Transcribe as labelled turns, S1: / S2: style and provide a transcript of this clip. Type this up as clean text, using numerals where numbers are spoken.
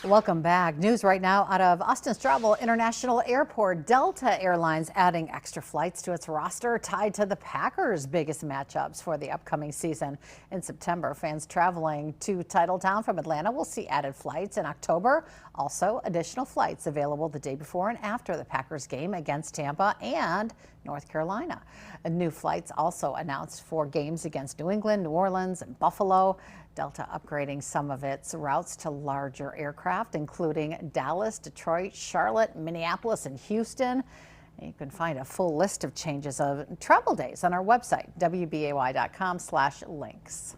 S1: Welcome back. News right now out of Austin Straubel International Airport. Delta Airlines adding extra flights to its roster tied to the Packers' biggest matchups for the upcoming season. In September, fans traveling to Titletown from Atlanta will see added flights. In October, also additional flights available the day before and after the Packers game against Tampa and North Carolina. New flights also announced for games against New England, New Orleans, and Buffalo. Delta upgrading some of its routes to larger aircraft, including Dallas, Detroit, Charlotte, Minneapolis, and Houston. And you can find a full list of changes of travel days on our website, wbay.com/links.